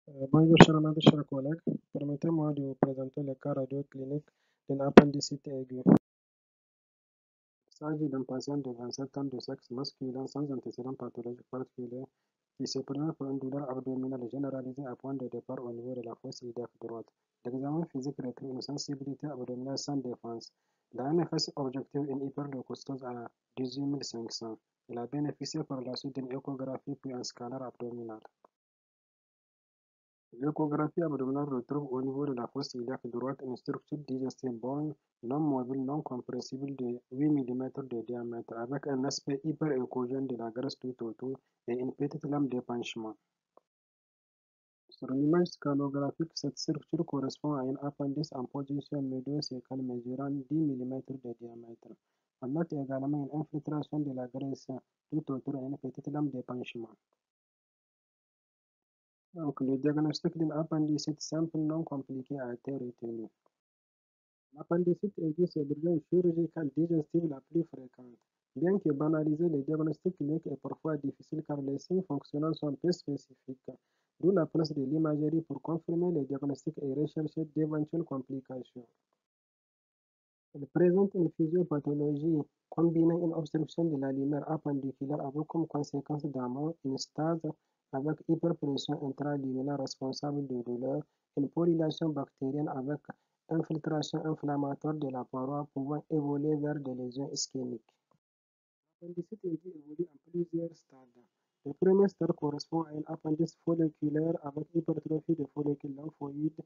Bonjour chers amis, chers collègues, permettez-moi de vous présenter le cas radio-clinique d'une appendicite aiguë. Il s'agit d'un patient de 27 ans de sexe masculin sans antécédent pathologique particulier qui se présente pour une douleur abdominale généralisée à point de départ au niveau de la fosse iliaque droite. L'examen physique révèle une sensibilité abdominale sans défense. La NFS objective une hyperleucostose à 18 500. Il a bénéficié par la suite d'une échographie puis un scanner abdominal. L'échographie abdominale retrouve au niveau de la fosse iliaque droite une structure digestive borne non mobile non compressible de 8 mm de diamètre avec un aspect hyperéchogène de la graisse tout autour et une petite lame d'épanchement. Sur l'image scannographique, cette structure correspond à une appendice en position médio-cécale mesurant 10 mm de diamètre. On note également une infiltration de la graisse tout autour et une petite lame d'épanchement. Donc, le diagnostic d'une appendicite simple non compliquée a été retenu. L'appendicite aiguë est l'urgence chirurgicale digestive la plus fréquente. Bien que banalisé, le diagnostic clinique est parfois difficile car les signes fonctionnels sont peu spécifiques, d'où la place de l'imagerie pour confirmer le diagnostic et rechercher d'éventuelles complications. Elle présente une physiopathologie combinant une obstruction de la lumière appendiculaire avec comme conséquence d'amont une stase avec hyperpression intraluminaire responsable de douleurs, une corrélation bactérienne avec infiltration inflammatoire de la paroi pouvant évoluer vers des lésions ischémiques. L'appendicite aiguë évolue en plusieurs stades. Le premier stade correspond à une appendice folliculaire avec hypertrophie des follicules lymphoïdes,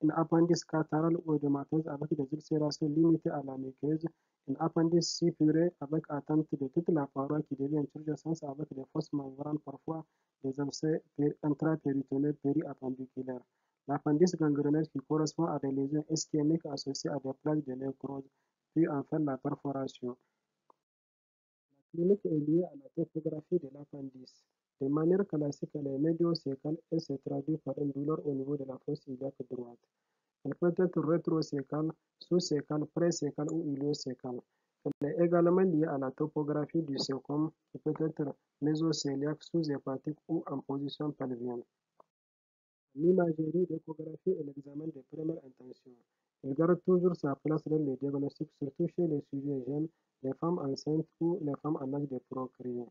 une appendice catarrhale ou œdémateuse avec des ulcérations limitées à la muqueuse, une appendice suppurée avec atteinte de toute la paroi qui devient turgescence avec des fausses membranes, parfois des abcès intrapéritonéaux périappendiculaires. L'appendice gangreneuse qui correspond à des lésions ischémiques associées à des plaques de nécrose, puis enfin la perforation. La clinique est liée à la topographie de l'appendice. De manière classique, elle est médio-cécale et se traduit par une douleur au niveau de la fosse iliaque droite. Elle peut être rétrocécale, sous-cécale, pré-cécale ou iliocécale. Elle est également liée à la topographie du cécum qui peut être mésocéliaque, sous-hépatique ou en position pelvienne. L'imagerie, l'échographie et l'examen de première intention. Elle garde toujours sa place dans le diagnostic, surtout chez les sujets jeunes, les femmes enceintes ou les femmes en âge de procréer.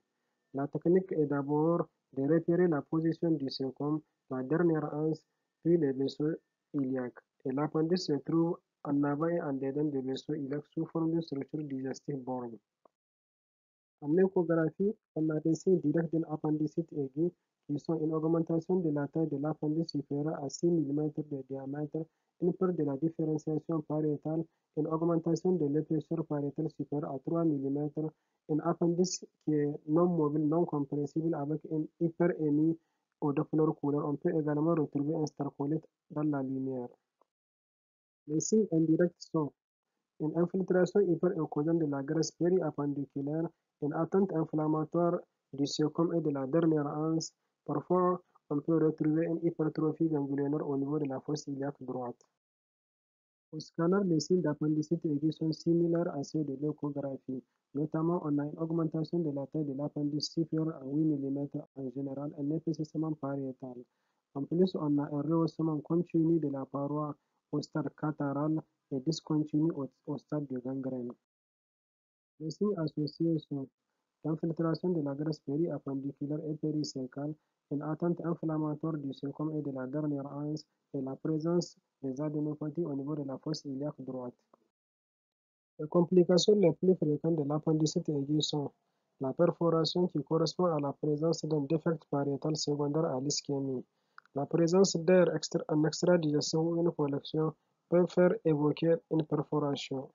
La technique est d'abord de repérer la position du cécum, la dernière anse, puis les vaisseaux iliaques. Et l'appendice se trouve en avant et en dedans des vaisseaux iliaques sous forme de structure digestive borne. En échographie, on a des signes directs d'une appendicite aiguë qui sont une augmentation de la taille de l'appendice supérieur à 6 mm de diamètre, une perte de la différenciation pariétale, une augmentation de l'épaisseur pariétale supérieure à 3 mm, un appendice qui est non mobile, non compressible avec une hyperémie au Doppler couleur. On peut également retrouver un starcolite dans la lumière. Les signes indirects sont une infiltration hyperéchogène de la graisse périappendiculaire, une atteinte inflammatoire du cécum et de la dernière anse. Parfois, on peut retrouver une hypertrophie ganglionnaire au niveau de la fosse iliaque droite. Au scanner, les signes d'appendicite aiguë sont similaires à ceux de l'échographie. Notamment, on a une augmentation de la taille de l'appendice supérieur à 8 mm en général, un épaississement pariétal. En plus, on a un rehaussement continu de la paroi au stade catarrhal et discontinu au stade de gangrène. Les signes associés sont l'infiltration de la graisse périappendiculaire et péricécale, une atteinte inflammatoire du cécum et de la dernière anse, et la présence des adénopathies au niveau de la fosse iliaque droite. Les complications les plus fréquentes de l'appendicite aiguë sont la perforation qui correspond à la présence d'un défect pariétal secondaire à l'ischémie. La présence d'air en extradigestion ou une collection peut faire évoquer une perforation.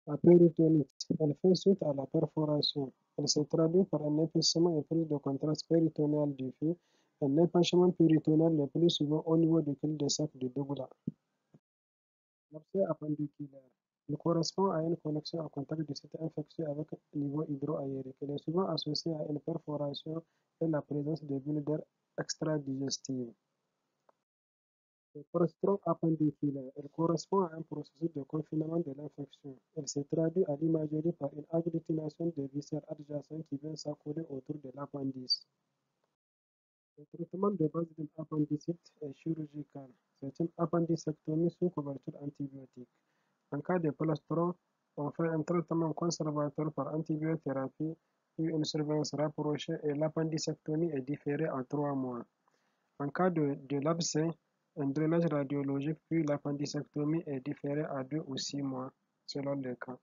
La péritonite, elle fait suite à la perforation. Elle se traduit par un épaississement et prise de contraste péritonéal diffus, un épanchement péritonéal le plus souvent au niveau du cul-de-sac du douglas. L'abcès appendiculaire. Il correspond à une connexion en contact du site infectieux avec un niveau hydroaérique. Il est souvent associé à une perforation et la présence de bulles d'air extradigestive. Le prostrom appendiculaire, il correspond à un processus de confinement de l'infection. Il se traduit à l'imagerie par une agglutination des viscères adjacents qui viennent s'accouler autour de l'appendice. Le traitement de base d'une appendicite est chirurgical. C'est une appendicectomie sous couverture antibiotique. En cas de plastron, on fait un traitement conservateur par antibiothérapie puis une surveillance rapprochée et l'appendicectomie est différée à 3 mois. En cas de l'abcès, un drainage radiologique puis l'appendicectomie est différée à 2 ou 6 mois, selon le cas.